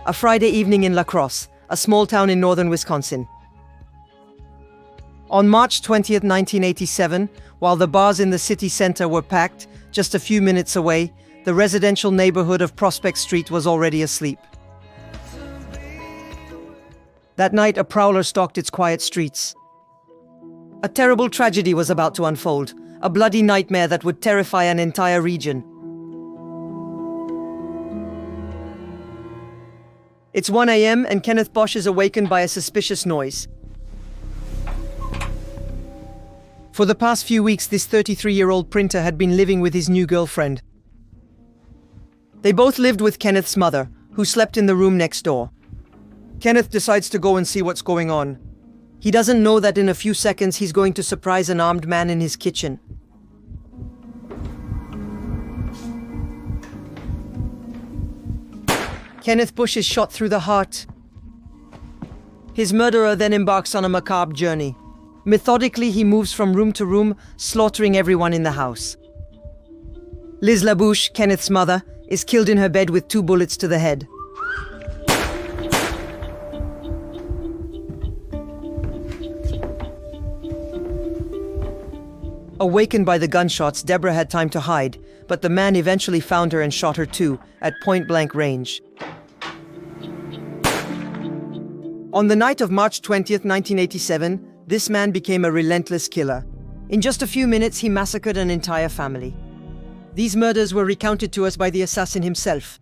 A Friday evening in La Crosse, a small town in northern Wisconsin. On March 20th, 1987, while the bars in the city center were packed, just a few minutes away, the residential neighborhood of Prospect Street was already asleep. That night, a prowler stalked its quiet streets. A terrible tragedy was about to unfold, a bloody nightmare that would terrify an entire region. It's 1 a.m. and Kenneth Bosch is awakened by a suspicious noise. For the past few weeks, this 33-year-old printer had been living with his new girlfriend. They both lived with Kenneth's mother, who slept in the room next door. Kenneth decides to go and see what's going on. He doesn't know that in a few seconds he's going to surprise an armed man in his kitchen. Kenneth Bosch is shot through the heart. His murderer then embarks on a macabre journey. Methodically, he moves from room to room, slaughtering everyone in the house. Liz LaBouche, Kenneth's mother, is killed in her bed with 2 bullets to the head. Awakened by the gunshots, Deborah had time to hide, but the man eventually found her and shot her too, at point-blank range. On the night of March 20th, 1987, this man became a relentless killer. In just a few minutes, he massacred an entire family. These murders were recounted to us by the assassin himself.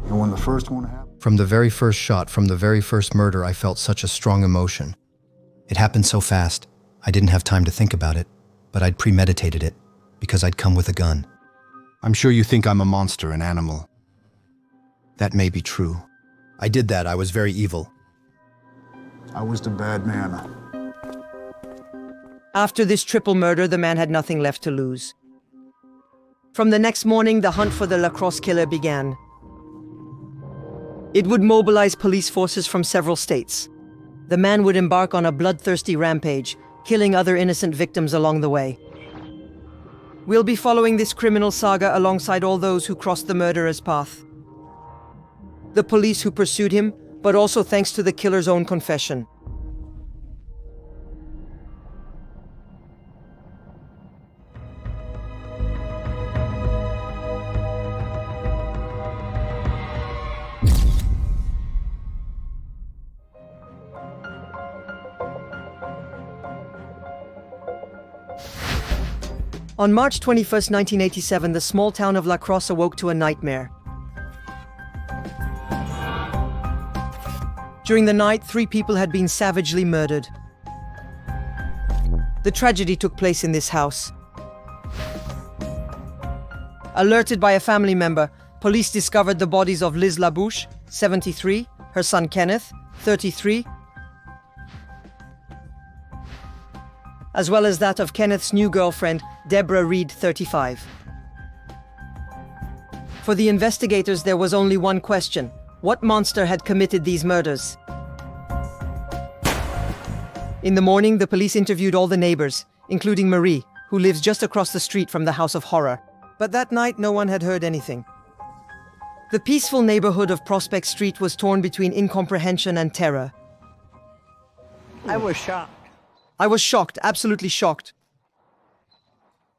And when the first one happened? From the very first shot, from the very first murder, I felt such a strong emotion. It happened so fast, I didn't have time to think about it, but I'd premeditated it, because I'd come with a gun. I'm sure you think I'm a monster, an animal. That may be true. I did that, I was very evil. I was the bad man. After this triple murder, the man had nothing left to lose. From the next morning, the hunt for the La Crosse killer began. It would mobilize police forces from several states. The man would embark on a bloodthirsty rampage, killing other innocent victims along the way. We'll be following this criminal saga alongside all those who crossed the murderer's path. The police who pursued him, but also thanks to the killer's own confession. On March 21st, 1987, the small town of La Crosse awoke to a nightmare. During the night, 3 people had been savagely murdered. The tragedy took place in this house. Alerted by a family member, police discovered the bodies of Liz LaBouche, 73, her son Kenneth, 33, as well as that of Kenneth's new girlfriend, Deborah Reed, 35. For the investigators, there was only one question: what monster had committed these murders? In the morning, the police interviewed all the neighbors, including Marie, who lives just across the street from the House of Horror. But that night, no one had heard anything. The peaceful neighborhood of Prospect Street was torn between incomprehension and terror. I was shocked. I was shocked, absolutely shocked.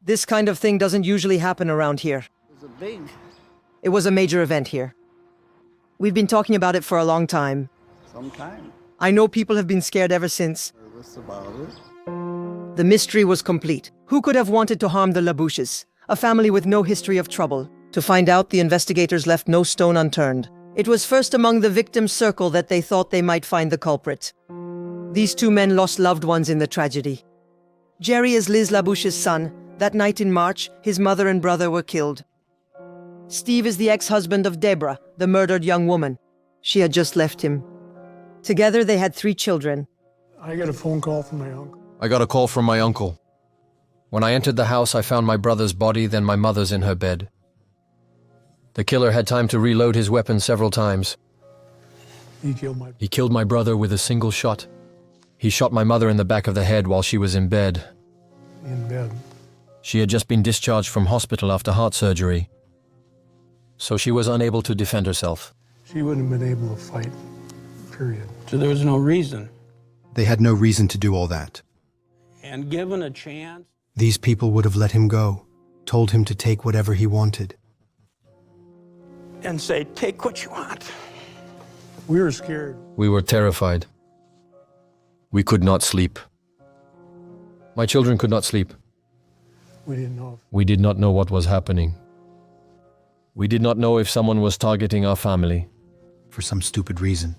This kind of thing doesn't usually happen around here. It was a major event here. We've been talking about it for a long time. Some time. I know people have been scared ever since. Nervous about it. The mystery was complete. Who could have wanted to harm the LaBouches, a family with no history of trouble? To find out, the investigators left no stone unturned. It was first among the victim's circle that they thought they might find the culprit. These 2 men lost loved ones in the tragedy. Jerry is Liz LaBouche's son. That night in March, his mother and brother were killed. Steve is the ex-husband of Deborah, the murdered young woman. She had just left him. Together, they had 3 children. I got a phone call from my uncle. I got a call from my uncle. When I entered the house, I found my brother's body, then my mother's in her bed. The killer had time to reload his weapon several times. He killed my brother with a single shot. He shot my mother in the back of the head while she was in bed. in bed. She had just been discharged from hospital after heart surgery. so she was unable to defend herself. She wouldn't have been able to fight, period. So there was no reason. They had no reason to do all that. And given a chance, These people would have let him go, told him to take whatever he wanted. and say, take what you want. We were scared. We were terrified. We could not sleep. My children could not sleep. We didn't know. We did not know what was happening. We did not know if someone was targeting our family. For some stupid reason.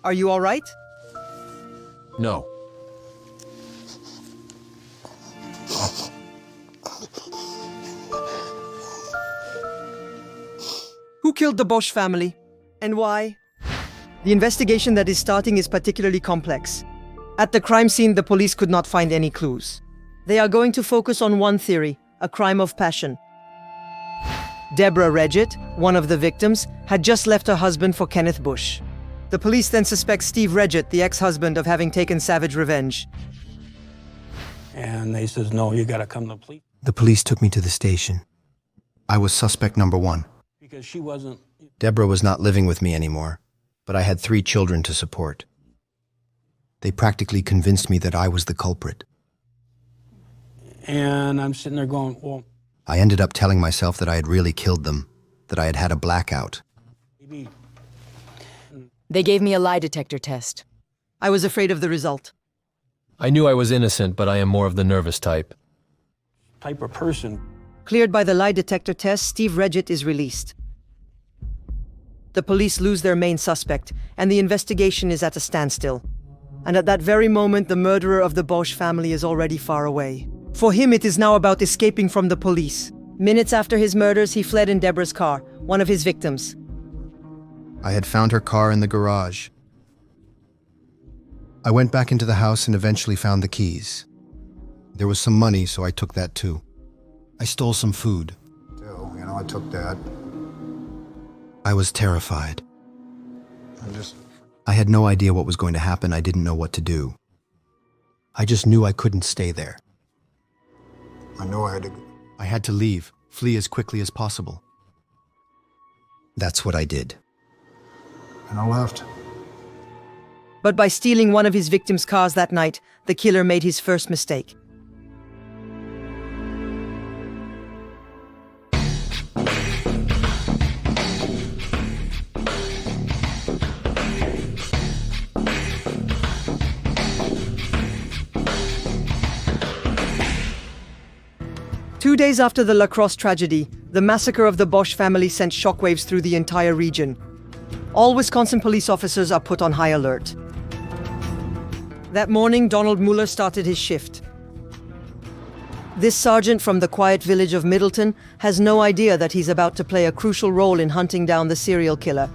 Are you all right? No. Who killed the Bosch family? And why? The investigation that is starting is particularly complex. At the crime scene, the police could not find any clues. They are going to focus on one theory, a crime of passion. Deborah Regit, one of the victims, had just left her husband for Kenneth Bush. The police then suspect Steve Regit, the ex-husband, of having taken savage revenge. And they says, no, you got to come to the police. The police took me to the station. I was suspect number 1. Because she wasn't. Deborah was not living with me anymore, but I had 3 children to support. They practically convinced me that I was the culprit. And I'm sitting there going, well, I ended up telling myself that I had really killed them, that I had had a blackout. maybe. They gave me a lie detector test. I was afraid of the result. I knew I was innocent, but I am more of the nervous type. Type of person. Cleared by the lie detector test, Steve Regit is released. The police lose their main suspect, and the investigation is at a standstill. And at that very moment, the murderer of the Bosch family is already far away. For him, it is now about escaping from the police. Minutes after his murders, he fled in Deborah's car, one of his victims. I had found her car in the garage. I went back into the house and eventually found the keys. There was some money, so I took that too. I stole some food. Still, I took that. I was terrified. I had no idea what was going to happen. I didn't know what to do. I just knew I couldn't stay there. I know I had to leave, flee as quickly as possible. That's what I did. And I left. But by stealing one of his victims' cars that night, the killer made his first mistake. Two days after the La Crosse tragedy, the massacre of the Bosch family sent shockwaves through the entire region. All Wisconsin police officers are put on high alert. That morning, Donald Mueller started his shift. This sergeant from the quiet village of Middleton has no idea that he's about to play a crucial role in hunting down the serial killer.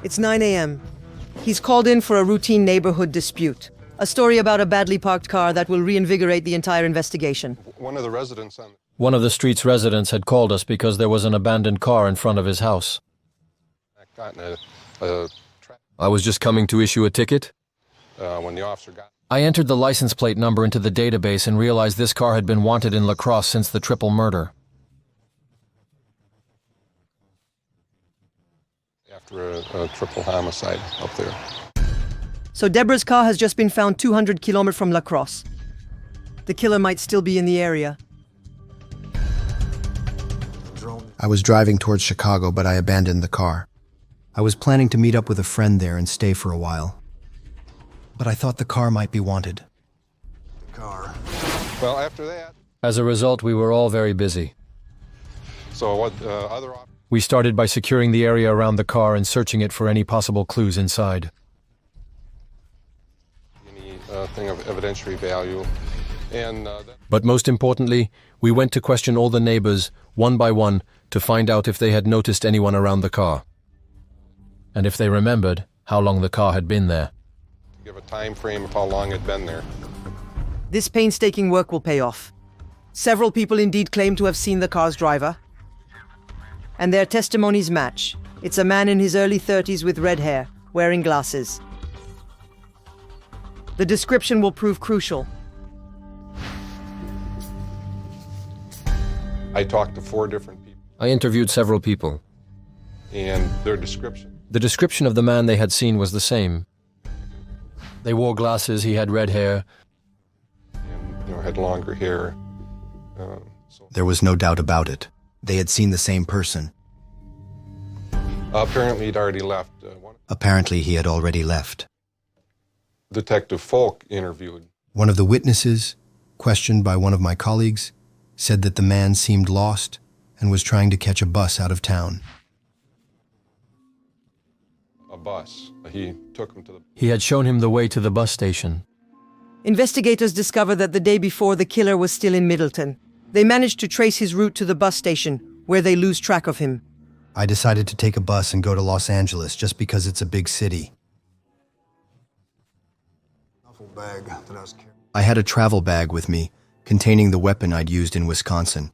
It's 9 a.m. He's called in for a routine neighborhood dispute. A story about a badly parked car that will reinvigorate the entire investigation. One of One of the street's residents had called us because there was an abandoned car in front of his house. I was just coming to issue a ticket. When the officer got I entered the license plate number into the database and realized this car had been wanted in La Crosse since the triple murder. after a triple homicide up there. So Deborah's car has just been found 200 kilometers from La Crosse. The killer might still be in the area. I was driving towards Chicago, but I abandoned the car. I was planning to meet up with a friend there and stay for a while. But I thought the car might be wanted. Well, after that, As a result, we were all very busy. so what We started by securing the area around the car and searching it for any possible clues inside. thing of evidentiary value, and But most importantly, we went to question all the neighbors, one by one, to find out if they had noticed anyone around the car. And if they remembered how long the car had been there. to give a time frame of how long it'd been there. This painstaking work will pay off. Several people indeed claim to have seen the car's driver. And their testimonies match. It's a man in his early 30s with red hair, wearing glasses. The description will prove crucial. I talked to 4 different people, I interviewed several people. and their description. The description of the man they had seen was the same. They wore glasses, he had red hair. And, had longer hair. There was no doubt about it. They had seen the same person. Apparently, he'd already left. Apparently, he had already left. Detective Folk interviewed. One of the witnesses, questioned by one of my colleagues, said that the man seemed lost and was trying to catch a bus out of town. A bus. He took him to the. He had shown him the way to the bus station. Investigators discover that the day before the killer was still in Middleton. They managed to trace his route to the bus station, where they lose track of him. I decided to take a bus and go to Los Angeles just because it's a big city. I had a travel bag with me, containing the weapon I'd used in Wisconsin.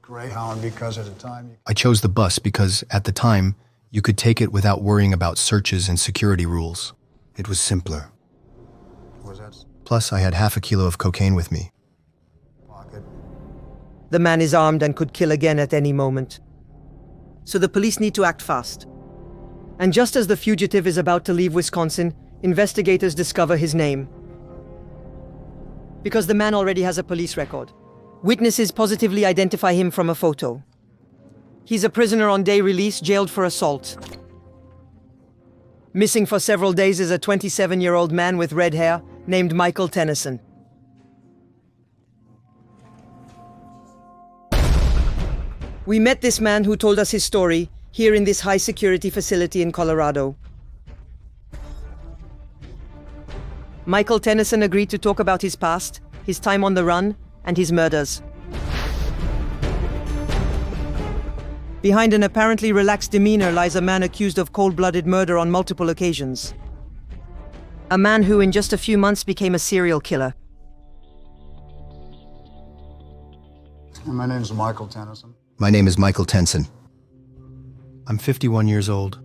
Greyhound, because at the time I chose the bus because, at the time, you could take it without worrying about searches and security rules. It was simpler. was that Plus, I had half a kilo of cocaine with me. pocket. The man is armed and could kill again at any moment. So the police need to act fast. And just as the fugitive is about to leave Wisconsin, investigators discover his name. Because the man already has a police record. Witnesses positively identify him from a photo. He's a prisoner on day release, jailed for assault. Missing for several days is a 27-year-old man with red hair named Michael Tennyson. We met this man who told us his story here in this high-security facility in Colorado. Michael Tenneson agreed to talk about his past, his time on the run, and his murders. Behind an apparently relaxed demeanor lies a man accused of cold-blooded murder on multiple occasions. A man who in just a few months became a serial killer. My name is Michael Tennyson. My name is Michael Tennyson. I'm 51 years old.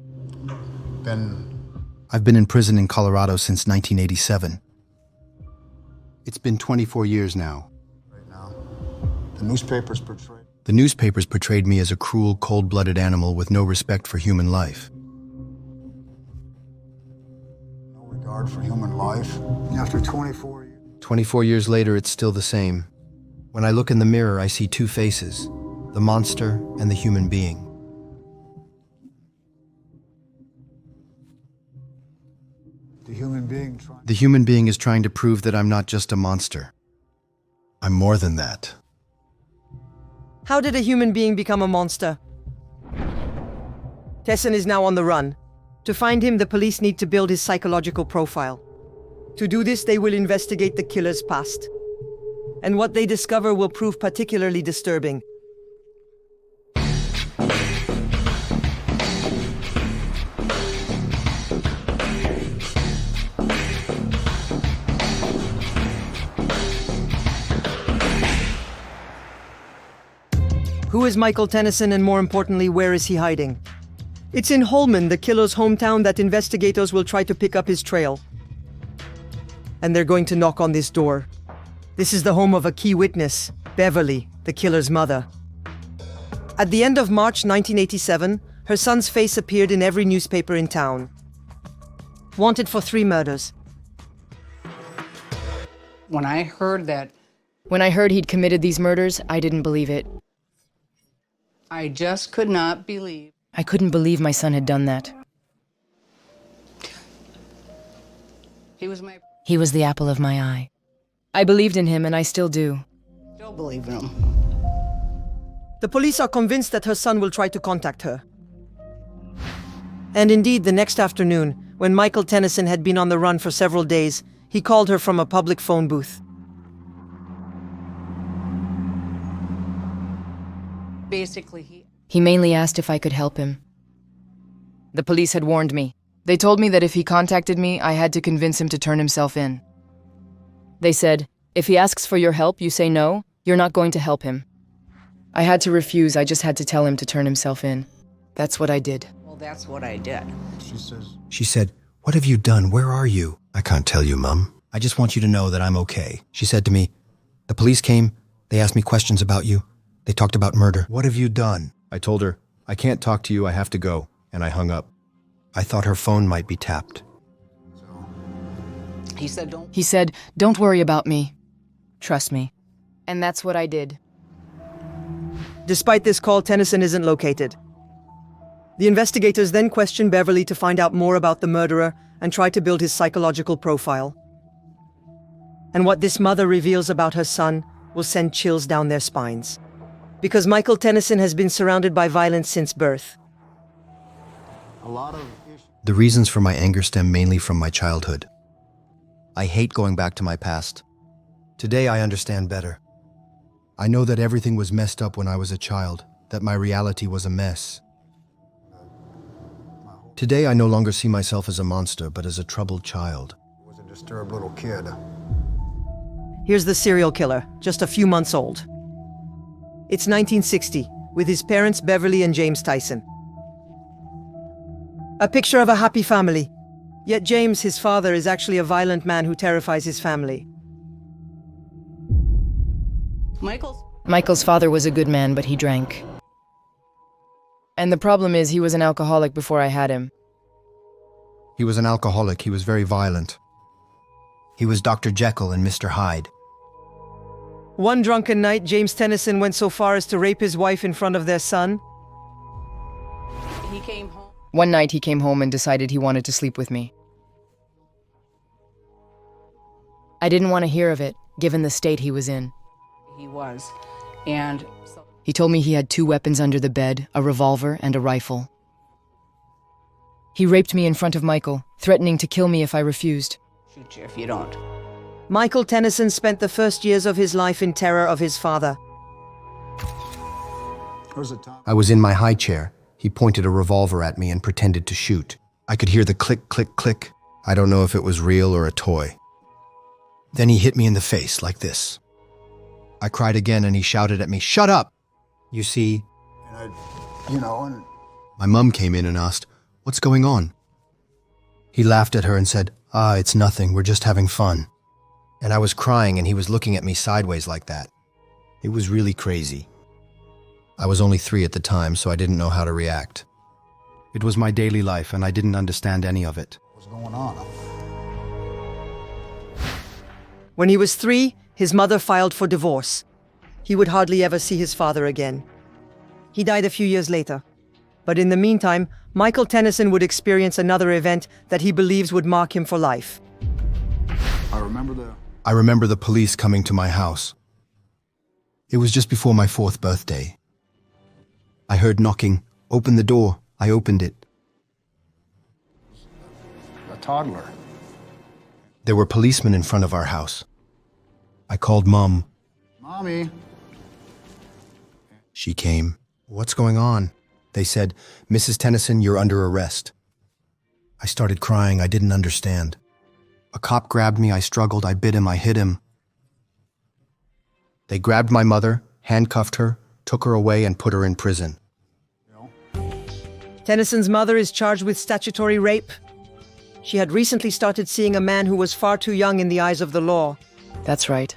I've been in prison in Colorado since 1987. It's been 24 years now. Right now, the newspapers portrayed me as a cruel, cold-blooded animal with no respect for human life. no regard for human life. After 24 years, 24 years later, it's still the same. When I look in the mirror, I see 2 faces, the monster and the human being. The human being is trying to prove that I'm not just a monster. I'm more than that. How did a human being become a monster? Tennyson is now on the run. To find him, the police need to build his psychological profile. To do this, they will investigate the killer's past. And what they discover will prove particularly disturbing. Who is Michael Tennyson, and more importantly, where is he hiding? It's in Holman, the killer's hometown, that investigators will try to pick up his trail. And they're going to knock on this door. This is the home of a key witness, Beverly, the killer's mother. At the end of March 1987, her son's face appeared in every newspaper in town. Wanted for 3 murders. When I heard he'd committed these murders, I didn't believe it. I just could not believe. I couldn't believe my son had done that. He was my. He was the apple of my eye. I believed in him, and I still do. Still believe in him. The police are convinced that her son will try to contact her. And indeed, the next afternoon, when Michael Tennyson had been on the run for several days, he called her from a public phone booth. Basically, He mainly asked if I could help him. The police had warned me. They told me that if he contacted me, I had to convince him to turn himself in. They said, if he asks for your help, you say no, you're not going to help him. I had to refuse, I just had to tell him to turn himself in. That's what I did. well, that's what I did. She said, "What have you done? Where are you?" "I can't tell you, Mum. I just want you to know that I'm okay." She said to me, "The police came, they asked me questions about you. They talked about murder. What have you done? I told her, I can't talk to you, I have to go, and I hung up. I thought her phone might be tapped. He said, "Don't worry about me. Trust me." And that's what I did. Despite this call, Tennyson isn't located. The investigators then question Beverly to find out more about the murderer and try to build his psychological profile. And what this mother reveals about her son will send chills down their spines. Because Michael Tennyson has been surrounded by violence since birth. The reasons for my anger stem mainly from my childhood. I hate going back to my past. Today I understand better. I know that everything was messed up when I was a child, that my reality was a mess. Today I no longer see myself as a monster, but as a troubled child. He was a disturbed little kid. Here's the serial killer, just a few months old. It's 1960, with his parents Beverly and James Tyson. A picture of a happy family. Yet James, his father, is actually a violent man who terrifies his family. Michael's father was a good man, but he drank. And the problem is he was an alcoholic before I had him. He was an alcoholic, he was very violent. He was Dr. Jekyll and Mr. Hyde. One drunken night, James Tennyson went so far as to rape his wife in front of their son. One night he came home and decided he wanted to sleep with me. I didn't want to hear of it, given the state he was in. He was. And He told me he had 2 weapons under the bed, a revolver and a rifle. He raped me in front of Michael, threatening to kill me if I refused. shoot you if you don't. Michael Tennyson spent the first years of his life in terror of his father. I was in my high chair. He pointed a revolver at me and pretended to shoot. I could hear the click, click, click. I don't know if it was real or a toy. Then he hit me in the face like this. I cried again and he shouted at me, "Shut up!" You see, my mom came in and asked, "What's going on?" He laughed at her and said, "Ah, it's nothing, we're just having fun." And I was crying and he was looking at me sideways like that. It was really crazy. I was only 3 at the time, so I didn't know how to react. It was my daily life and I didn't understand any of it. What's going on? When he was 3, his mother filed for divorce. He would hardly ever see his father again. He died a few years later. But in the meantime, Michael Tennyson would experience another event that he believes would mark him for life. I remember the police coming to my house. It was just before my 4th birthday. I heard knocking. "Open the door." I opened it. A toddler. There were policemen in front of our house. I called Mom. Mommy. She came. "What's going on?" They said, "Mrs. Tennyson, you're under arrest." I started crying. I didn't understand. A cop grabbed me. I struggled. I bit him. I hit him. They grabbed my mother, handcuffed her, took her away, and put her in prison. Tennyson's mother is charged with statutory rape. She had recently started seeing a man who was far too young in the eyes of the law. That's right.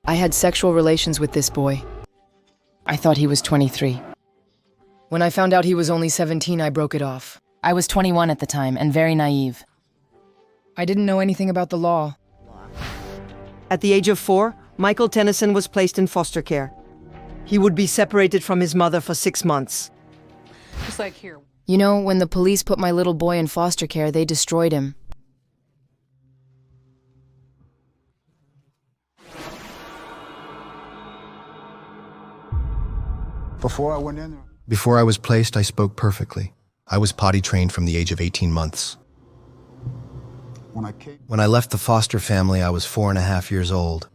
I had sexual relations with this boy. I thought he was 23. When I found out he was only 17, I broke it off. I was 21 at the time and very naive. I didn't know anything about the law. At the age of 4, Michael Tennyson was placed in foster care. He would be separated from his mother for 6 months. Just like here. You know, when the police put my little boy in foster care, they destroyed him. Before I went in there. Before I was placed, I spoke perfectly. I was potty trained from the age of 18 months. When I left the foster family, I was 4.5 years old.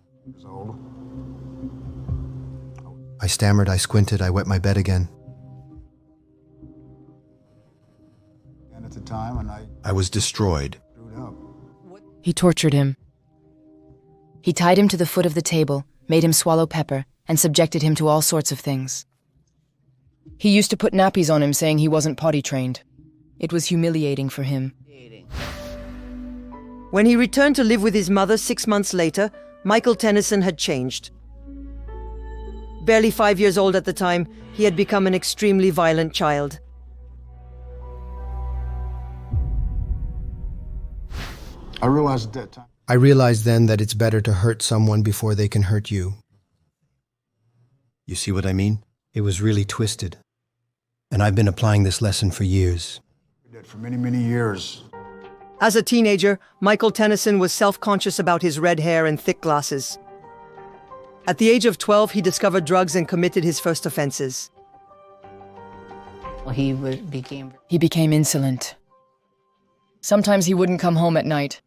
I stammered, I squinted, I wet my bed again. And at the time, and I was destroyed. screwed up. He tortured him. He tied him to the foot of the table, made him swallow pepper, and subjected him to all sorts of things. He used to put nappies on him, saying he wasn't potty trained. It was humiliating for him. When he returned to live with his mother 6 months later, Michael Tennyson had changed. Barely 5 years old at the time, he had become an extremely violent child. I realized at that time. I realized then that it's better to hurt someone before they can hurt you. You see what I mean? It was really twisted. And I've been applying this lesson for years. I did for many, many years. As a teenager, Michael Tennyson was self-conscious about his red hair and thick glasses. At the age of 12, he discovered drugs and committed his first offenses. Well, he became insolent. Sometimes he wouldn't come home at night.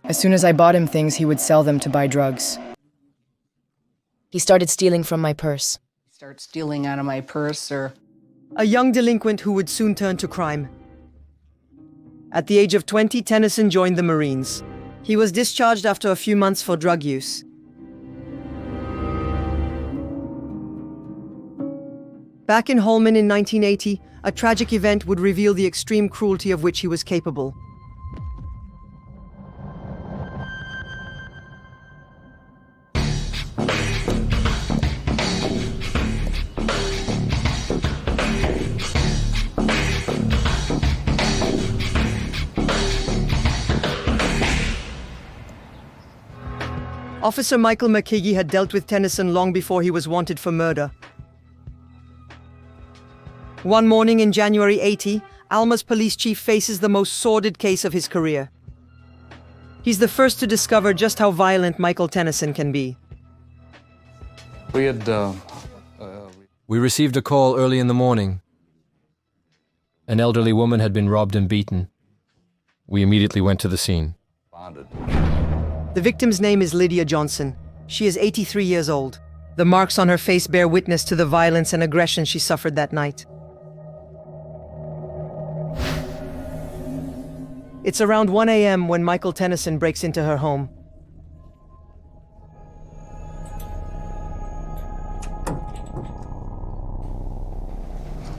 As soon as I bought him things, he would sell them to buy drugs. He started stealing from my purse. start stealing out of my purse or... A young delinquent who would soon turn to crime. At the age of 20, Tennyson joined the Marines. He was discharged after a few months for drug use. Back in Holman in 1980, a tragic event would reveal the extreme cruelty of which he was capable. Officer Michael McKiggy had dealt with Tennyson long before he was wanted for murder. One morning in January 80, Alma's police chief faces the most sordid case of his career. He's the first to discover just how violent Michael Tennyson can be. We received a call early in the morning. An elderly woman had been robbed and beaten. We immediately went to the scene. The victim's name is Lydia Johnson. She is 83 years old. The marks on her face bear witness to the violence and aggression she suffered that night. It's around 1 a.m. when Michael Tennyson breaks into her home.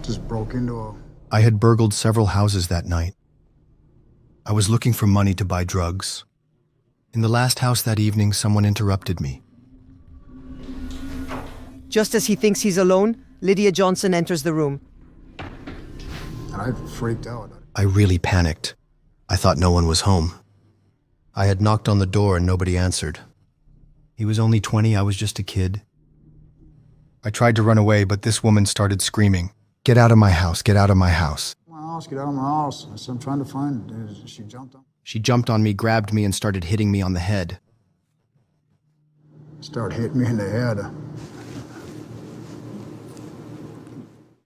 Just broke into a... I had burgled several houses that night. I was looking for money to buy drugs. In the last house that evening, someone interrupted me. Just as he thinks he's alone, Lydia Johnson enters the room. And I freaked out. I really panicked. I thought no one was home. I had knocked on the door and nobody answered. He was only 20, I was just a kid. I tried to run away, but this woman started screaming, "Get out of my house, get out of my house." My house, get out of my house. I said, I'm trying to find it. She jumped on. She jumped on me, grabbed me, and started hitting me on the head. Started hitting me in the head.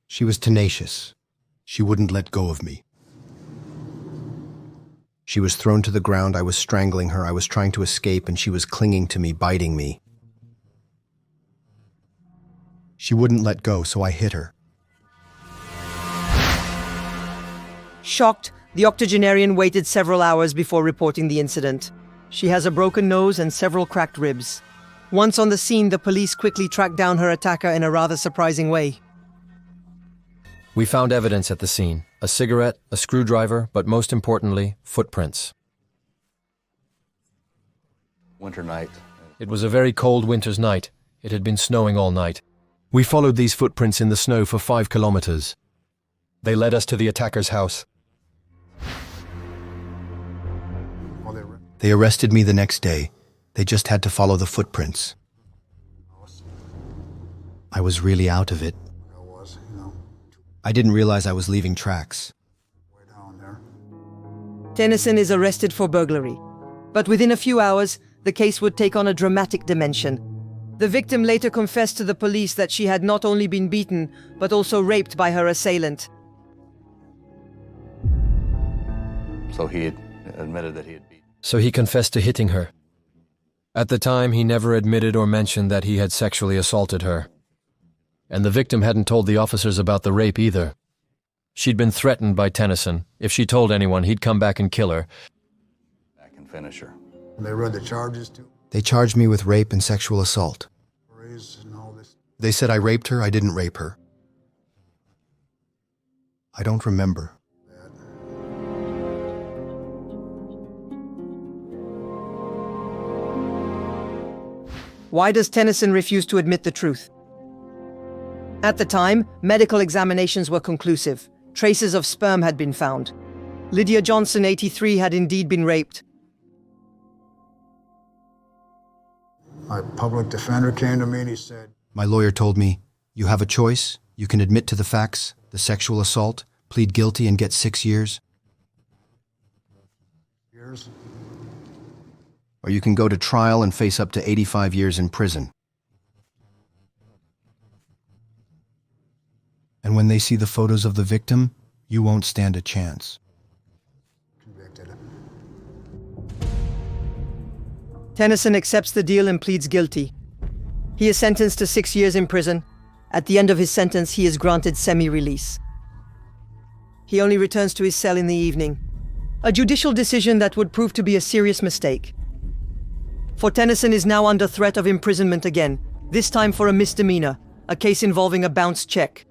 She was tenacious. She wouldn't let go of me. She was thrown to the ground, I was strangling her, I was trying to escape, and she was clinging to me, biting me. She wouldn't let go, so I hit her. Shocked, the octogenarian waited several hours before reporting the incident. She has a broken nose and several cracked ribs. Once on the scene, the police quickly tracked down her attacker in a rather surprising way. We found evidence at the scene: a cigarette, a screwdriver, but most importantly, footprints. Winter night. It was a very cold winter's night. It had been snowing all night. We followed these footprints in the snow for 5 kilometers. They led us to the attacker's house. They arrested me the next day. They just had to follow the footprints. I was really out of it. I didn't realize I was leaving tracks. Way down there. Tennyson is arrested for burglary. But within a few hours, the case would take on a dramatic dimension. The victim later confessed to the police that she had not only been beaten, but also raped by her assailant. So he had admitted that he had beaten. So he confessed to hitting her. At the time, he never admitted or mentioned that he had sexually assaulted her. And the victim hadn't told the officers about the rape either. She'd been threatened by Tennyson. If she told anyone, he'd come back and kill her. Back and finish her. They read the charges too. They charged me with rape and sexual assault. And all this. They said I raped her, I didn't rape her. I don't remember. Why does Tennyson refuse to admit the truth? At the time, medical examinations were conclusive. Traces of sperm had been found. Lydia Johnson, 83, had indeed been raped. My public defender came to me and he said, My lawyer told me, you have a choice. You can admit to the facts, the sexual assault, plead guilty and get 6 years. "Years." Or you can go to trial and face up to 85 years in prison. And when they see the photos of the victim, you won't stand a chance. Convicted. Tennyson accepts the deal and pleads guilty. He is sentenced to 6 years in prison. At the end of his sentence, he is granted semi-release. He only returns to his cell in the evening. A judicial decision that would prove to be a serious mistake. For Tennyson is now under threat of imprisonment again, this time for a misdemeanor, a case involving a bounced check.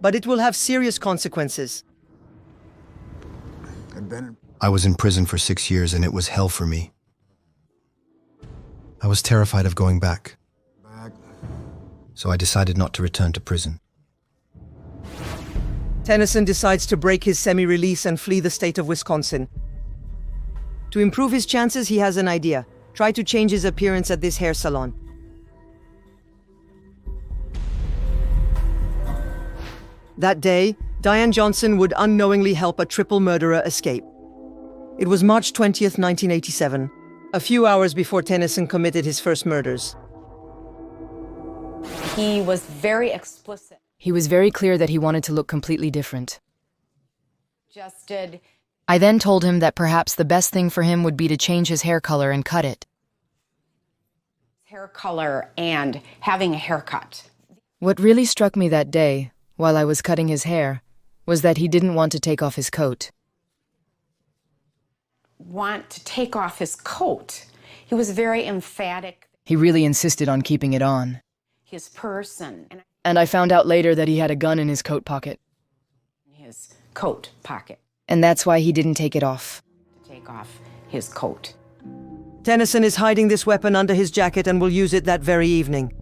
But it will have serious consequences. I was in prison for 6 years and it was hell for me. I was terrified of going back. So I decided not to return to prison. Tennyson decides to break his semi-release and flee the state of Wisconsin. To improve his chances, he has an idea. Try to change his appearance at this hair salon. That day, Diane Johnson would unknowingly help a triple murderer escape. It was March 20th, 1987, a few hours before Tennyson committed his first murders. He was very explicit. He was very clear that he wanted to look completely different. Suggested I then told him that perhaps the best thing for him would be to change his hair color and cut it. hair color and having a haircut. What really struck me that day, while I was cutting his hair, was that he didn't want to take off his coat. Want to take off his coat. He was very emphatic. He really insisted on keeping it on. His person And I found out later that he had a gun in his coat pocket. his coat pocket. And that's why he didn't take it off. To take off his coat. Tennyson is hiding this weapon under his jacket and will use it that very evening.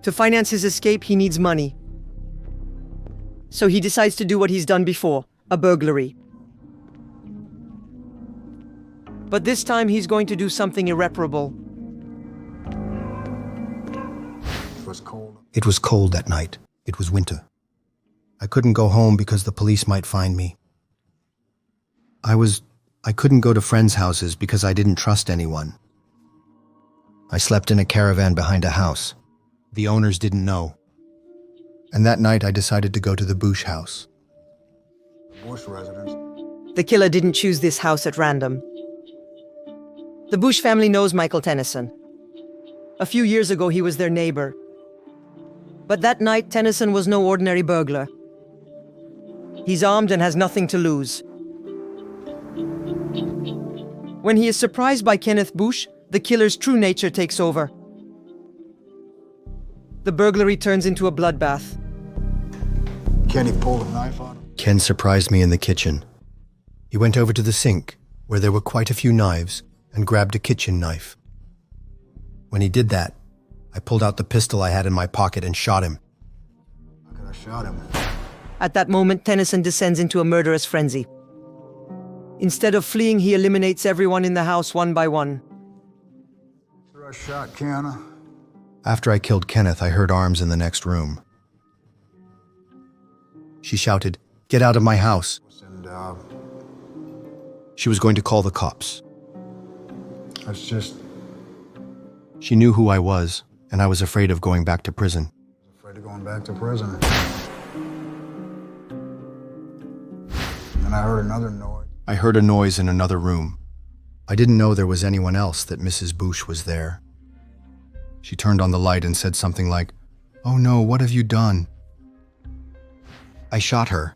To finance his escape, he needs money. So he decides to do what he's done before, a burglary. But this time he's going to do something irreparable. It was cold. It was cold that night. It was winter. I couldn't go home because the police might find me. I couldn't go to friends' houses because I didn't trust anyone. I slept in a caravan behind a house. The owners didn't know. And that night I decided to go to the Bush house. Bush residence. The killer didn't choose this house at random. The Bush family knows Michael Tennyson. A few years ago, he was their neighbor. But that night, Tennyson was no ordinary burglar. He's armed and has nothing to lose. When he is surprised by Kenneth Bush, the killer's true nature takes over. The burglary turns into a bloodbath. Kenny pulled a knife on him. Ken surprised me in the kitchen. He went over to the sink, where there were quite a few knives, and grabbed a kitchen knife. When he did that, I pulled out the pistol I had in my pocket and shot him. I could have shot him. At that moment, Tennyson descends into a murderous frenzy. Instead of fleeing, he eliminates everyone in the house one by one. After I shot Ken, After I killed Kenneth, I heard arms in the next room. She shouted, "Get out of my house." and She was going to call the cops. that's just She knew who I was, and I was afraid of going back to prison. afraid of going back to prison. And I heard another noise. I heard a noise in another room. I didn't know there was anyone else, that Mrs. Bush was there. She turned on the light and said something like, "Oh no, what have you done?" I shot her.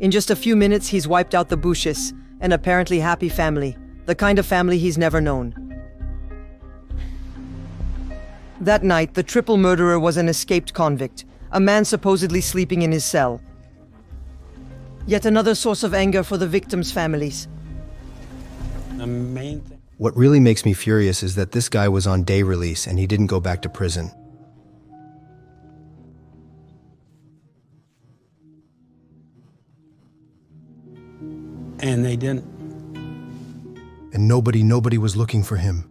In just a few minutes, he's wiped out the Bushes, an apparently happy family, the kind of family he's never known. That night, the triple murderer was an escaped convict, a man supposedly sleeping in his cell. Yet another source of anger for the victims' families. The main thing. What really makes me furious is that this guy was on day release and he didn't go back to prison. And they didn't. And nobody was looking for him.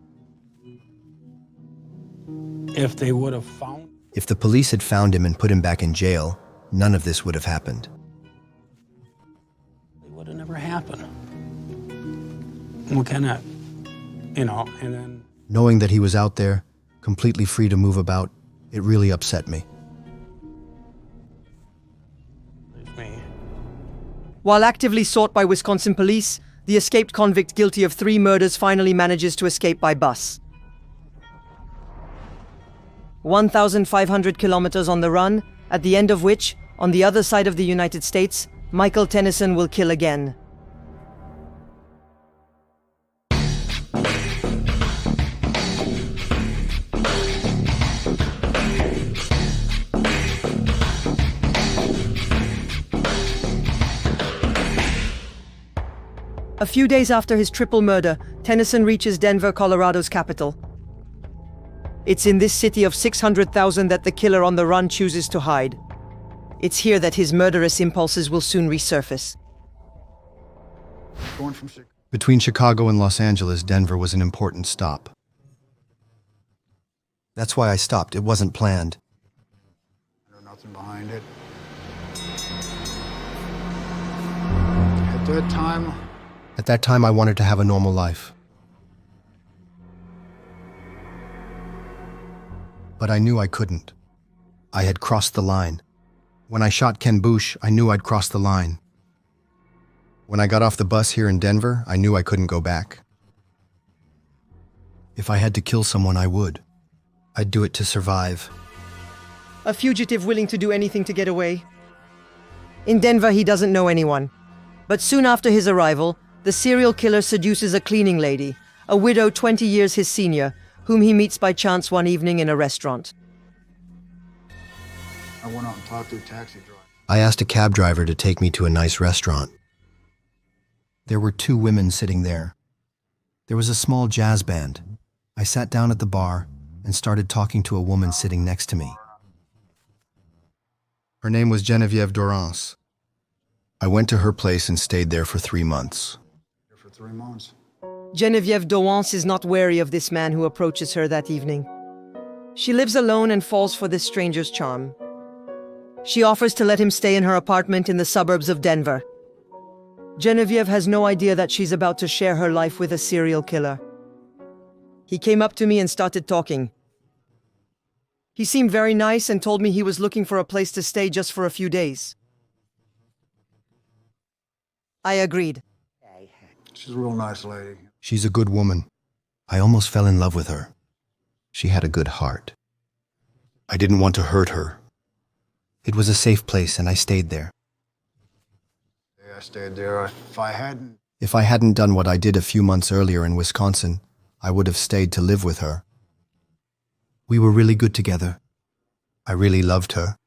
If they would have found, If the police had found him and put him back in jail, none of this would have happened. it would have never happened. What kind of, and then Knowing that he was out there, completely free to move about, it really upset me. there's me. While actively sought by Wisconsin police, the escaped convict guilty of 3 murders finally manages to escape by bus. 1,500 kilometers on the run, at the end of which, on the other side of the United States, Michael Tennyson will kill again. A few days after his triple murder, Tennyson reaches Denver, Colorado's capital. It's in this city of 600,000 that the killer on the run chooses to hide. It's here that his murderous impulses will soon resurface. Going from Chicago. Between Chicago and Los Angeles, Denver was an important stop. That's why I stopped. It wasn't planned. There's nothing behind it. At At that time, I wanted to have a normal life. But I knew I couldn't. I had crossed the line. When I shot Ken Bush, I knew I'd crossed the line. When I got off the bus here in Denver, I knew I couldn't go back. If I had to kill someone, I would. I'd do it to survive. A fugitive willing to do anything to get away. In Denver, he doesn't know anyone. But soon after his arrival, the serial killer seduces a cleaning lady, a widow 20 years his senior, whom he meets by chance one evening in a restaurant. I went out and talked to a taxi driver. I asked a cab driver to take me to a nice restaurant. There were 2 women sitting there. There was a small jazz band. I sat down at the bar and started talking to a woman sitting next to me. Her name was Genevieve Dorrance. I went to her place and stayed there for 3 months. Here for 3 months. Genevieve Dorrance is not wary of this man who approaches her that evening. She lives alone and falls for this stranger's charm. She offers to let him stay in her apartment in the suburbs of Denver. Genevieve has no idea that she's about to share her life with a serial killer. He came up to me and started talking. He seemed very nice and told me he was looking for a place to stay just for a few days. I agreed. She's a real nice lady. She's a good woman. I almost fell in love with her. She had a good heart. I didn't want to hurt her. It was a safe place and I stayed there. Yeah, I stayed there. If I hadn't done what I did a few months earlier in Wisconsin, I would have stayed to live with her. We were really good together. I really loved her.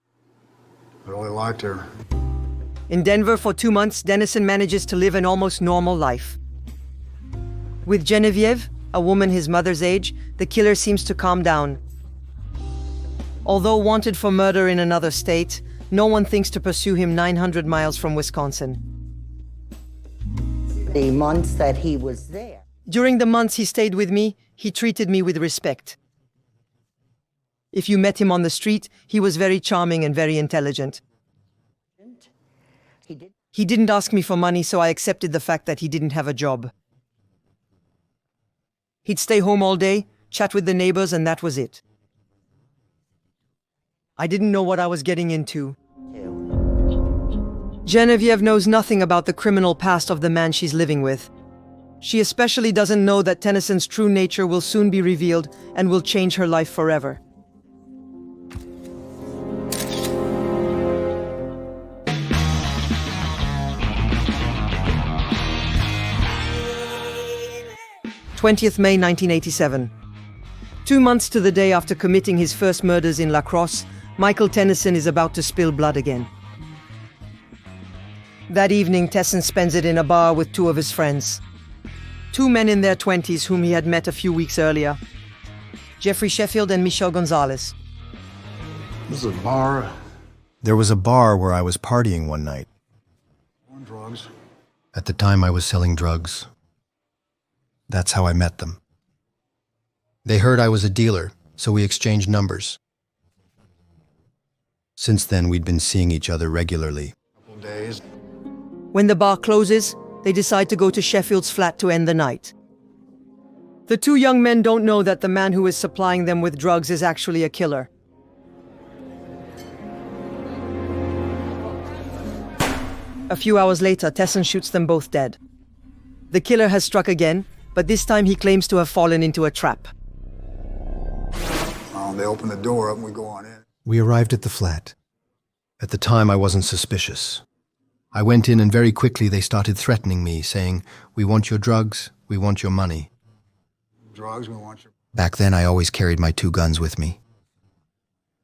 I really liked her. In Denver for 2 months, Tennyson manages to live an almost normal life. With Genevieve, a woman his mother's age, the killer seems to calm down. Although wanted for murder in another state, no one thinks to pursue him 900 miles from Wisconsin. The months that he was there. During the months he stayed with me, he treated me with respect. If you met him on the street, he was very charming and very intelligent. He didn't ask me for money, so I accepted the fact that he didn't have a job. He'd stay home all day, chat with the neighbors, and that was it. I didn't know what I was getting into. Genevieve knows nothing about the criminal past of the man she's living with. She especially doesn't know that Tennyson's true nature will soon be revealed and will change her life forever. May 1987. 2 months to the day after committing his first murders in La Crosse, Michael Tenneson is about to spill blood again. That evening, Tesson spends it in a bar with 2 of his friends. Two men in their 20s whom he had met a few weeks earlier. Jeffrey Sheffield and Michelle Gonzalez. This is a bar. There was a bar where I was partying one night. On drugs. At the time, I was selling drugs. That's how I met them. They heard I was a dealer, so we exchanged numbers. Since then, we'd been seeing each other regularly. Couple days. When the bar closes, they decide to go to Sheffield's flat to end the night. The two young men don't know that the man who is supplying them with drugs is actually a killer. A few hours later, Tennyson shoots them both dead. The killer has struck again, but this time he claims to have fallen into a trap. They open the door up and we go on in. We arrived at the flat. At the time, I wasn't suspicious. I went in and very quickly they started threatening me, saying, "We want your drugs, we want your money." Drugs, we want your... Back then, I always carried my 2 guns with me.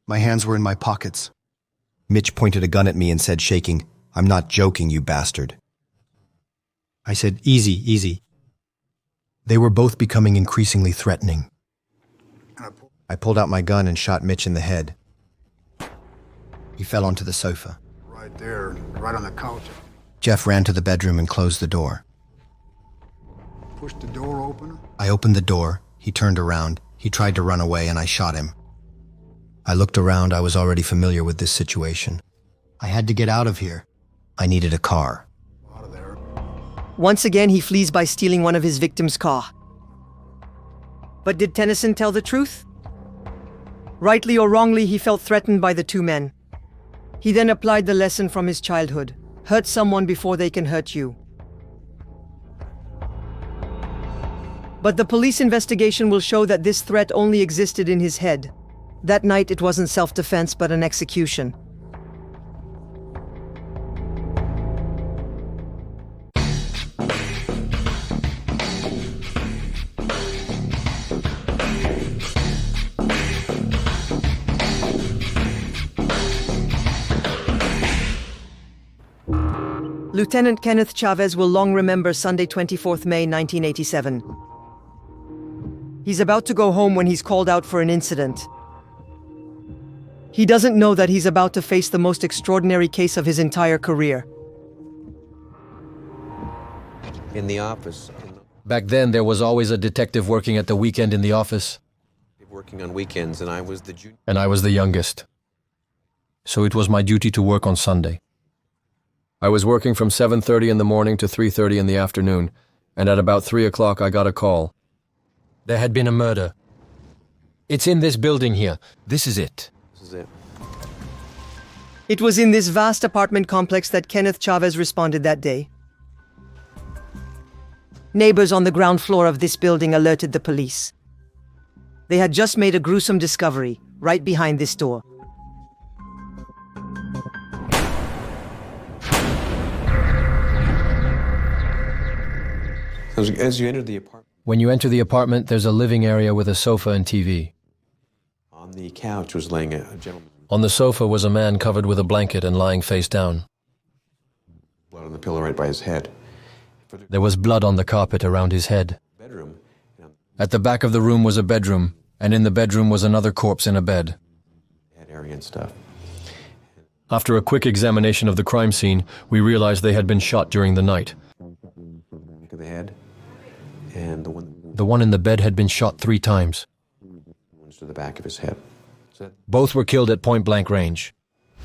My hands were in my pockets. Mitch pointed a gun at me and said, shaking, "I'm not joking, you bastard." I said, "Easy, easy." They were both becoming increasingly threatening. I pulled out my gun and shot Mitch in the head. He fell onto the sofa. Right there, right on the couch. Jeff ran to the bedroom and closed the door. Pushed the door open. I opened the door. He turned around. He tried to run away and I shot him. I looked around. I was already familiar with this situation. I had to get out of here. I needed a car. Out of there. Once again, he flees by stealing one of his victims' car. But did Tennyson tell the truth? Rightly or wrongly, he felt threatened by the two men. He then applied the lesson from his childhood. Hurt someone before they can hurt you. But the police investigation will show that this threat only existed in his head. That night, it wasn't self-defense, but an execution. Lieutenant Kenneth Chavez will long remember Sunday, 24th May 1987. He's about to go home when he's called out for an incident. He doesn't know that he's about to face the most extraordinary case of his entire career. In the office. Back then, there was always a detective working at the weekend in the office. Working on weekends, and I was the junior. And I was the youngest. So it was my duty to work on Sunday. I was working from 7:30 in the morning to 3:30 in the afternoon, and at about 3 o'clock I got a call. There had been a murder. It's in this building here. This is it. This is it. It was in this vast apartment complex that Kenneth Chavez responded that day. Neighbors on the ground floor of this building alerted the police. They had just made a gruesome discovery right behind this door. As you enter the apartment, When you enter the apartment, there's a living area with a sofa and TV. on the couch was laying a gentleman. On the sofa was a man covered with a blanket and lying face down. Blood on the pillow right by his head. There was blood on the carpet around his head. Bedroom. At the back of the room was a bedroom, and in the bedroom was another corpse in a bed. Head area and stuff. After a quick examination of the crime scene, we realized they had been shot during the night. Back of the head. And The one in the bed had been shot 3 times. one's to the back of his head. Both were killed at point-blank range.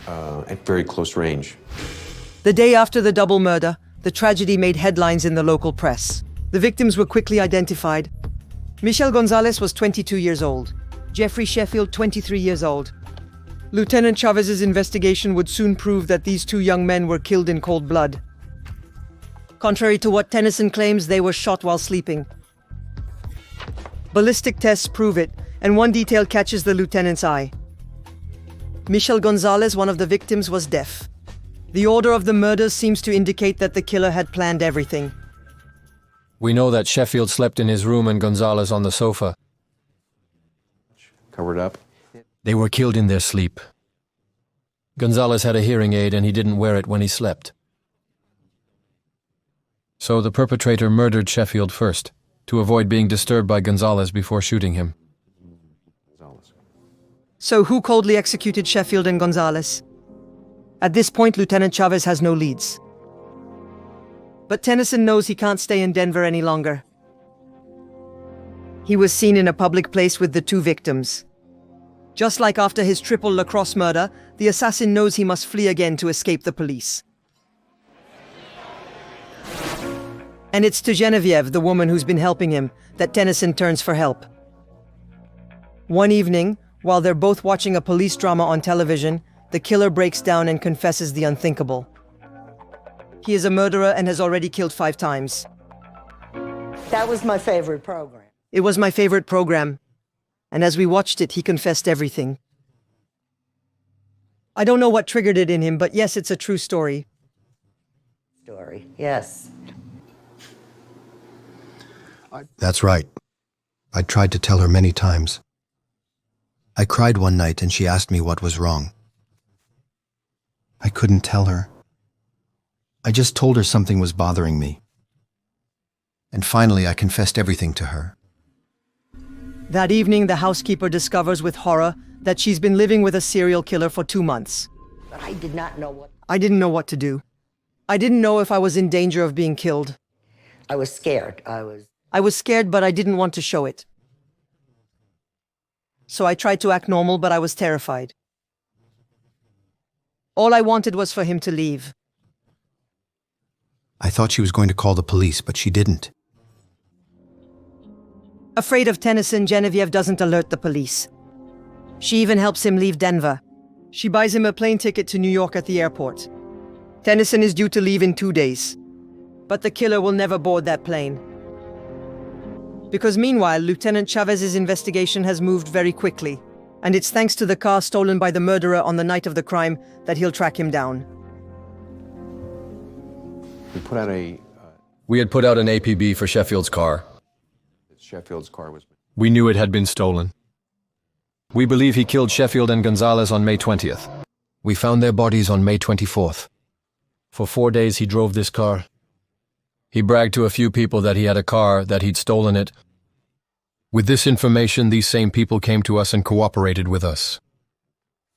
At very close range. The day after the double murder, the tragedy made headlines in the local press. The victims were quickly identified. Michelle Gonzalez was 22 years old. Jeffrey Sheffield, 23 years old. Lieutenant Chavez's investigation would soon prove that these 2 young men were killed in cold blood. Contrary to what Tennyson claims, they were shot while sleeping. Ballistic tests prove it, and one detail catches the lieutenant's eye. Michelle Gonzalez, one of the victims, was deaf. The order of the murders seems to indicate that the killer had planned everything. We know that Sheffield slept in his room and Gonzalez on the sofa. Covered up. They were killed in their sleep. Gonzalez had a hearing aid and he didn't wear it when he slept. So the perpetrator murdered Sheffield first, to avoid being disturbed by Gonzalez before shooting him. So who coldly executed Sheffield and Gonzalez? At this point, Lieutenant Chavez has no leads. But Tennyson knows he can't stay in Denver any longer. He was seen in a public place with the two victims. Just like after his triple Lacrosse murder, the assassin knows he must flee again to escape the police. And it's to Genevieve, the woman who's been helping him, that Tennyson turns for help. One evening, while they're both watching a police drama on television, the killer breaks down and confesses the unthinkable. He is a murderer and has already killed 5 times. That was my favorite program. It was my favorite program. And as we watched it, he confessed everything. I don't know what triggered it in him, but yes, it's a true story. Yes. That's right. I tried to tell her many times. I cried one night and she asked me what was wrong. I couldn't tell her. I just told her something was bothering me. And finally, I confessed everything to her. That evening, the housekeeper discovers with horror that she's been living with a serial killer for 2 months. But I did not know what... I didn't know what to do. I didn't know if I was in danger of being killed. I was scared. I was scared, but I didn't want to show it. So I tried to act normal, but I was terrified. All I wanted was for him to leave. I thought she was going to call the police, but she didn't. Afraid of Tennyson, Genevieve doesn't alert the police. She even helps him leave Denver. She buys him a plane ticket to New York at the airport. Tennyson is due to leave in 2 days. But the killer will never board that plane. Because meanwhile, Lieutenant Chavez's investigation has moved very quickly. And it's thanks to the car stolen by the murderer on the night of the crime that he'll track him down. We had put out an APB for Sheffield's car. Sheffield's car was... We knew it had been stolen. We believe he killed Sheffield and Gonzalez on May 20th. We found their bodies on May 24th. For 4 days he drove this car. He bragged to a few people that he had a car, that he'd stolen it. With this information, these same people came to us and cooperated with us.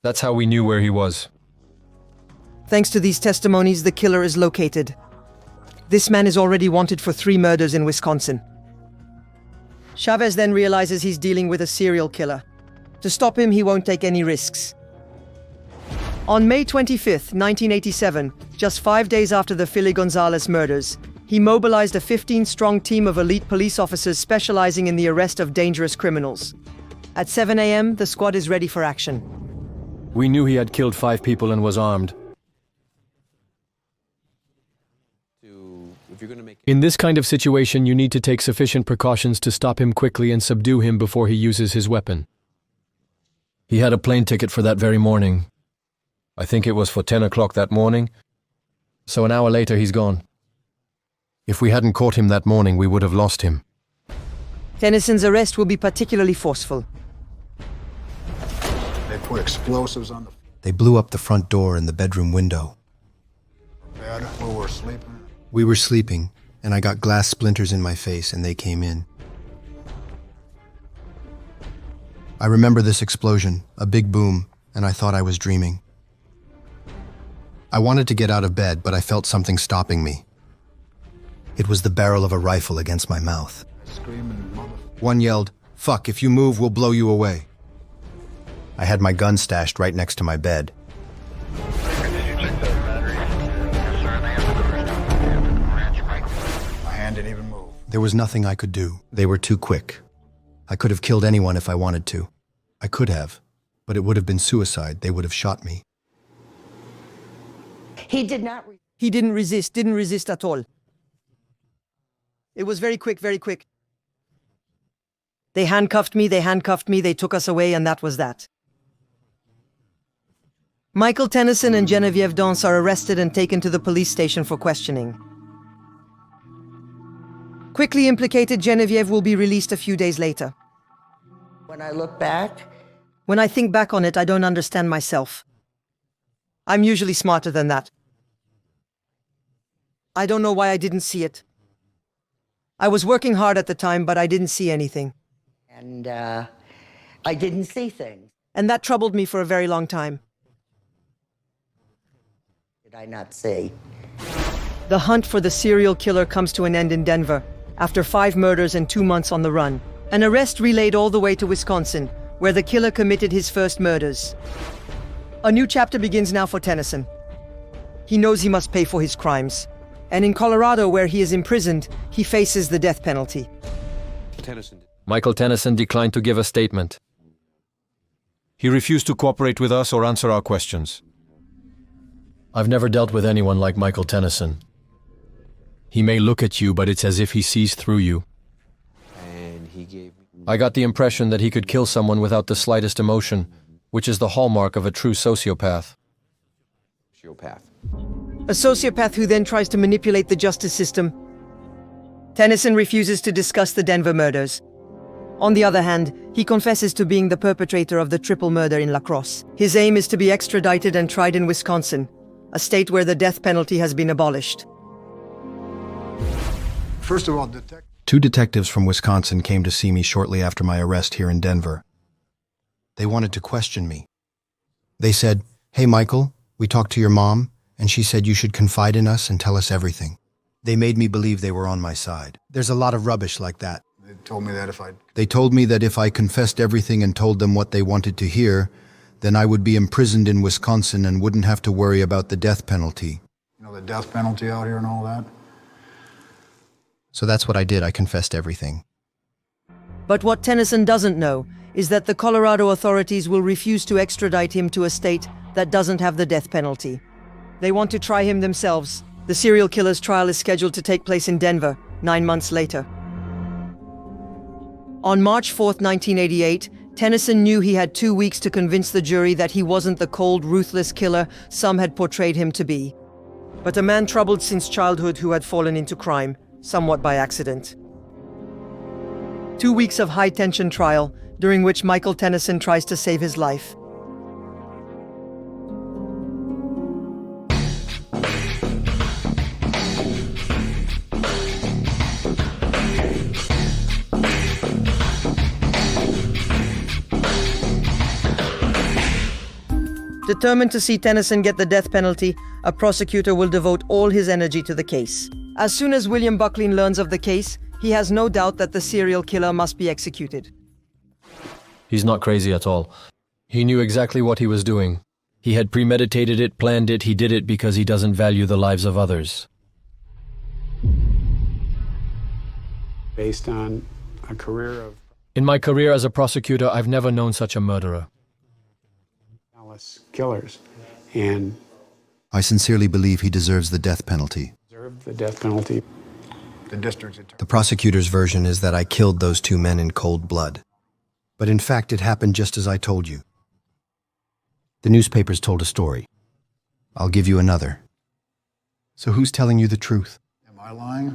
That's how we knew where he was. Thanks to these testimonies, the killer is located. This man is already wanted for 3 murders in Wisconsin. Chavez then realizes he's dealing with a serial killer. To stop him, he won't take any risks. On May 25th, 1987, just 5 days after the Philly Gonzalez murders, he mobilized a 15-strong team of elite police officers specializing in the arrest of dangerous criminals. At 7 a.m., the squad is ready for action. We knew he had killed 5 people and was armed. In this kind of situation, you need to take sufficient precautions to stop him quickly and subdue him before he uses his weapon. He had a plane ticket for that very morning. I think it was for 10 o'clock that morning. So an hour later, he's gone. If we hadn't caught him that morning, we would have lost him. Tennyson's arrest will be particularly forceful. They put explosives on the They blew up the front door and the bedroom window. bed where we're sleeping. We were sleeping, and I got glass splinters in my face, and they came in. I remember this explosion, a big boom, and I thought I was dreaming. I wanted to get out of bed, but I felt something stopping me. It was the barrel of a rifle against my mouth. Screaming, mother. One yelled, "Fuck, if you move, we'll blow you away." I had my gun stashed right next to my bed. My hand didn't even move. There was nothing I could do. They were too quick. I could have killed anyone if I wanted to. I could have, but it would have been suicide. They would have shot me. He did not... He didn't resist at all. It was very quick, very quick. They handcuffed me, they took us away, and that was that. Michael Tennyson and Genevieve Dance are arrested and taken to the police station for questioning. Quickly implicated, Genevieve will be released a few days later. When I look back... When I think back on it, I don't understand myself. I'm usually smarter than that. I don't know why I didn't see it. I was working hard at the time, but I didn't see anything. And I didn't see things. And that troubled me for a very long time. Did I not see? The hunt for the serial killer comes to an end in Denver, after 5 murders and 2 months on the run. An arrest relayed all the way to Wisconsin, where the killer committed his first murders. A new chapter begins now for Tennyson. He knows he must pay for his crimes. And in Colorado, where he is imprisoned, he faces the death penalty. Tennyson. Michael Tenneson declined to give a statement. He refused to cooperate with us or answer our questions. I've never dealt with anyone like Michael Tenneson. He may look at you, but it's as if he sees through you. And he gave me... I got the impression that he could kill someone without the slightest emotion, which is the hallmark of a true sociopath. A sociopath who then tries to manipulate the justice system. Tennyson refuses to discuss the Denver murders. On the other hand, he confesses to being the perpetrator of the triple murder in La Crosse. His aim is to be extradited and tried in Wisconsin, a state where the death penalty has been abolished. First of all, 2 detectives from Wisconsin came to see me shortly after my arrest here in Denver. They wanted to question me. They said, "Hey, Michael, we talked to your mom, and she said you should confide in us and tell us everything." They made me believe they were on my side. There's a lot of rubbish like that. they told me that They told me that if I confessed everything and told them what they wanted to hear, then I would be imprisoned in Wisconsin and wouldn't have to worry about the death penalty. you know, the death penalty out here and all that. So that's what I did. I confessed everything. But what Tennyson doesn't know is that the Colorado authorities will refuse to extradite him to a state that doesn't have the death penalty. They want to try him themselves. The serial killer's trial is scheduled to take place in Denver, 9 months later. On March 4th, 1988, Tennyson knew he had 2 weeks to convince the jury that he wasn't the cold, ruthless killer some had portrayed him to be, but a man troubled since childhood who had fallen into crime, somewhat by accident. 2 weeks of high-tension trial, during which Michael Tennyson tries to save his life. Determined to see Tennyson get the death penalty, a prosecutor will devote all his energy to the case. As soon as William Buckley learns of the case, he has no doubt that the serial killer must be executed. He's not crazy at all. He knew exactly what he was doing. He had premeditated it, planned it, he did it because he doesn't value the lives of others. Based on a career of In my career as a prosecutor, I've never known such a murderer. killers and I sincerely believe he deserves the death penalty. deserve the death penalty. The district's attorney. The prosecutor's version is that I killed those 2 men in cold blood. But in fact, it happened just as I told you. The newspapers told a story. I'll give you another. So who's telling you the truth? Am I lying?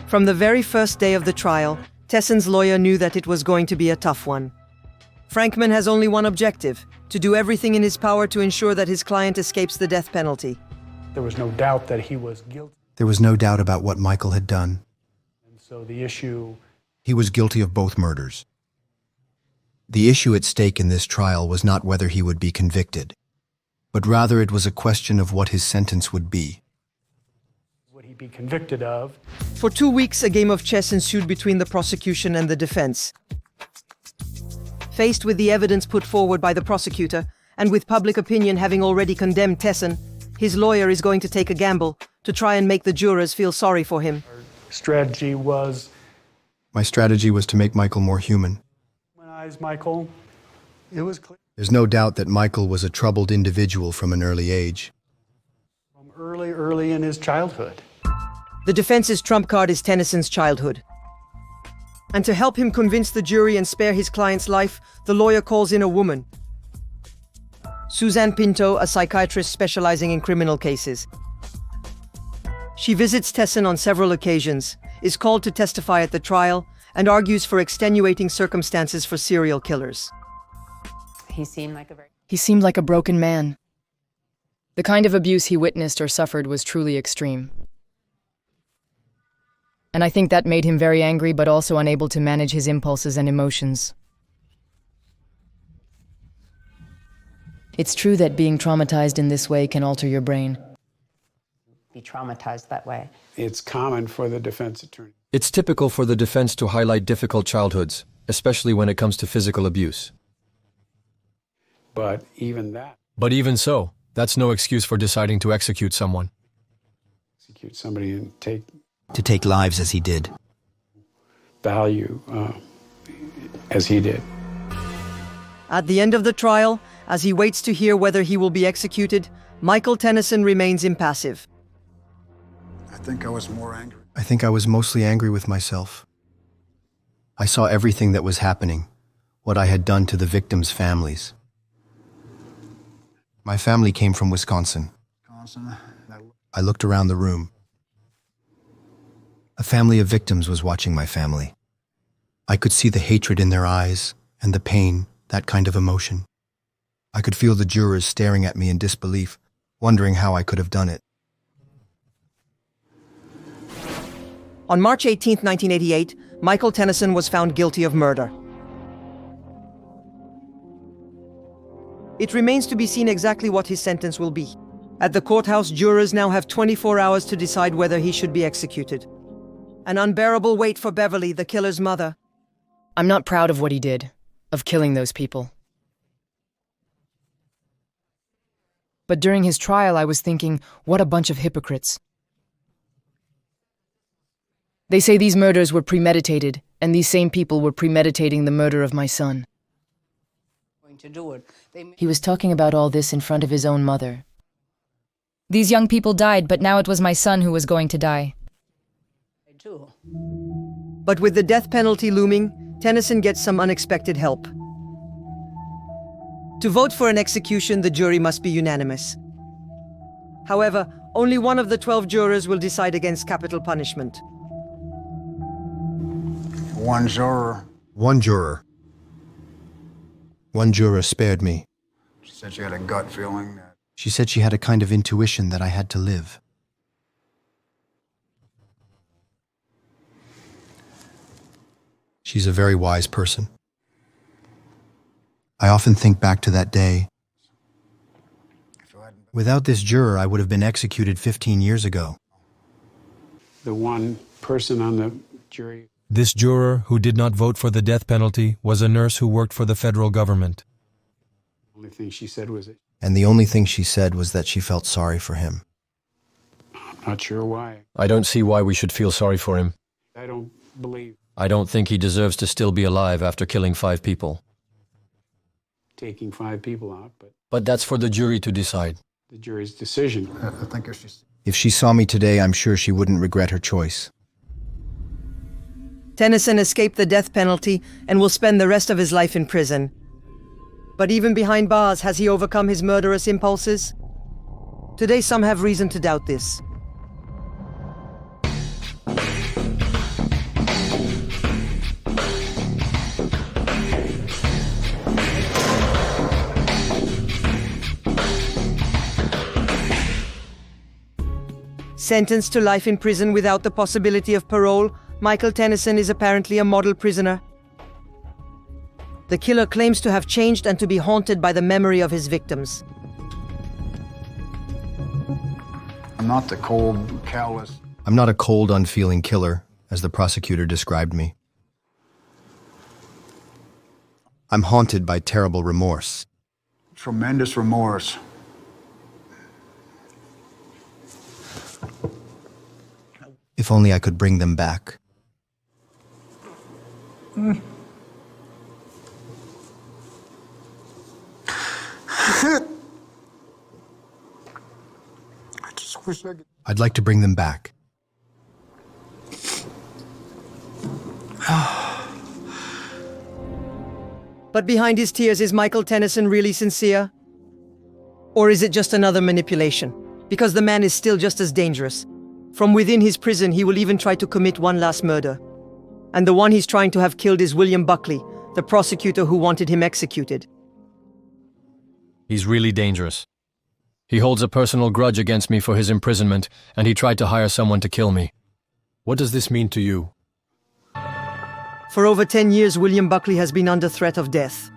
From the very first day of the trial, Tesson's lawyer knew that it was going to be a tough one. Frankman has only one objective: to do everything in his power to ensure that his client escapes the death penalty. There was no doubt that he was guilty, There was no doubt about what Michael had done. and so the issue He was guilty of both murders. The issue at stake in this trial was not whether he would be convicted, but rather it was a question of what his sentence would be. would he be convicted of. For 2 weeks, a game of chess ensued between the prosecution and the defense. Faced with the evidence put forward by the prosecutor, and with public opinion having already condemned Tesson, his lawyer is going to take a gamble to try and make the jurors feel sorry for him. Strategy was My strategy was to make Michael more human. humanize Michael. It was clear There's no doubt that Michael was a troubled individual from an early age. from early in his childhood. The defense's trump card is Tennyson's childhood. And to help him convince the jury and spare his client's life, the lawyer calls in a woman. Suzanne Pinto, a psychiatrist specializing in criminal cases. She visits Tesson on several occasions, is called to testify at the trial, and argues for extenuating circumstances for serial killers. He seemed like a broken man. The kind of abuse he witnessed or suffered was truly extreme. And I think that made him very angry, but also unable to manage his impulses and emotions. It's true that being traumatized in this way can alter your brain. Be traumatized that way. It's common for the defense attorney. It's typical for the defense to highlight difficult childhoods, especially when it comes to physical abuse. But even that, But even so, that's no excuse for deciding to execute someone. execute somebody and take To take lives as he did. value as he did. At the end of the trial, as he waits to hear whether he will be executed, Michael Tennyson remains impassive. I think I was more angry. I think I was mostly angry with myself. I saw everything that was happening, what I had done to the victims' families. My family came from Wisconsin. I looked around the room. A family of victims was watching my family. I could see the hatred in their eyes and the pain, that kind of emotion. I could feel the jurors staring at me in disbelief, wondering how I could have done it. On March 18, 1988, Michael Tennyson was found guilty of murder. It remains to be seen exactly what his sentence will be. At the courthouse, jurors now have 24 hours to decide whether he should be executed. An unbearable weight for Beverly, the killer's mother. I'm not proud of what he did, of killing those people. But during his trial, I was thinking, what a bunch of hypocrites. They say these murders were premeditated, and these same people were premeditating the murder of my son. He was talking about all this in front of his own mother. These young people died, but now it was my son who was going to die. But with the death penalty looming, Tennyson gets some unexpected help. To vote for an execution, the jury must be unanimous. However, only one of the 12 jurors will decide against capital punishment. One juror. One juror. One juror spared me. She said she had a gut feeling that She said she had a kind of intuition that I had to live. She's a very wise person. I often think back to that day. Without this juror, I would have been executed 15 years ago. The one person on the jury. This juror who did not vote for the death penalty was a nurse who worked for the federal government. The only thing she said was, And the only thing she said was that she felt sorry for him. I'm not sure why. I don't see why we should feel sorry for him. I don't believe I don't think he deserves to still be alive after killing 5 people. taking 5 people out, but But that's for the jury to decide. the jury's decision. I think if she's If she saw me today, I'm sure she wouldn't regret her choice. Tennyson escaped the death penalty and will spend the rest of his life in prison. But even behind bars, has he overcome his murderous impulses? Today, some have reason to doubt this. Sentenced to life in prison without the possibility of parole, Michael Tennyson is apparently a model prisoner. The killer claims to have changed and to be haunted by the memory of his victims. I'm not the cold, callous. I'm not a cold, unfeeling killer, as the prosecutor described me. I'm haunted by terrible remorse. Tremendous remorse. If only I could bring them back. I just wish I could. I'd like to bring them back. But behind his tears, is Michael Tennyson really sincere? Or is it just another manipulation? Because the man is still just as dangerous. From within his prison, he will even try to commit one last murder. And the one he's trying to have killed is William Buckley, the prosecutor who wanted him executed. He's really dangerous. He holds a personal grudge against me for his imprisonment, and he tried to hire someone to kill me. What does this mean to you? For over 10 years, William Buckley has been under threat of death.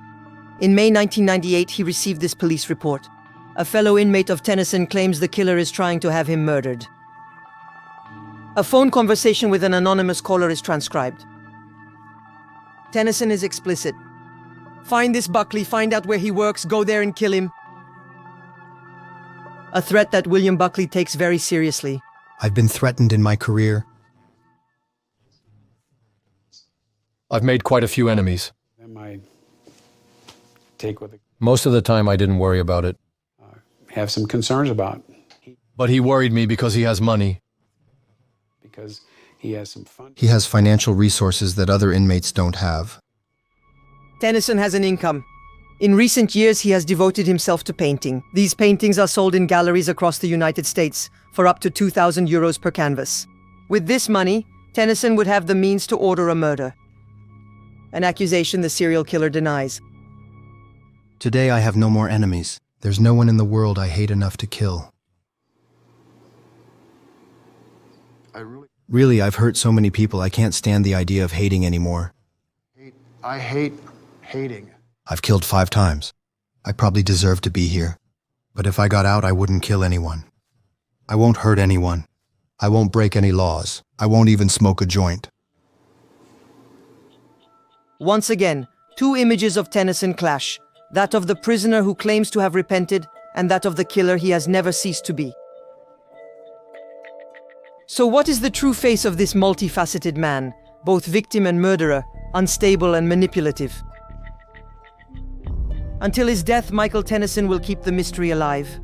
In May 1998, he received this police report. A fellow inmate of Tennyson claims the killer is trying to have him murdered. A phone conversation with an anonymous caller is transcribed. Tennyson is explicit. Find this Buckley, find out where he works, go there and kill him. A threat that William Buckley takes very seriously. I've been threatened in my career. I've made quite a few enemies. That might take what Most of the time I didn't worry about it. have some concerns about. But he worried me because he has money. Because he has some fun. He has financial resources that other inmates don't have. Tennyson has an income. In recent years, he has devoted himself to painting. These paintings are sold in galleries across the United States for up to €2,000 per canvas. With this money, Tennyson would have the means to order a murder. An accusation the serial killer denies. Today I have no more enemies. There's no one in the world I hate enough to kill. Really, I've hurt so many people I can't stand the idea of hating anymore. I hate hating. I've killed 5 times. I probably deserve to be here. But if I got out, I wouldn't kill anyone. I won't hurt anyone. I won't break any laws. I won't even smoke a joint. Once again, 2 images of Tennyson clash. That of the prisoner who claims to have repented, and that of the killer he has never ceased to be. So what is the true face of this multifaceted man, both victim and murderer, unstable and manipulative? Until his death, Michael Tennyson will keep the mystery alive.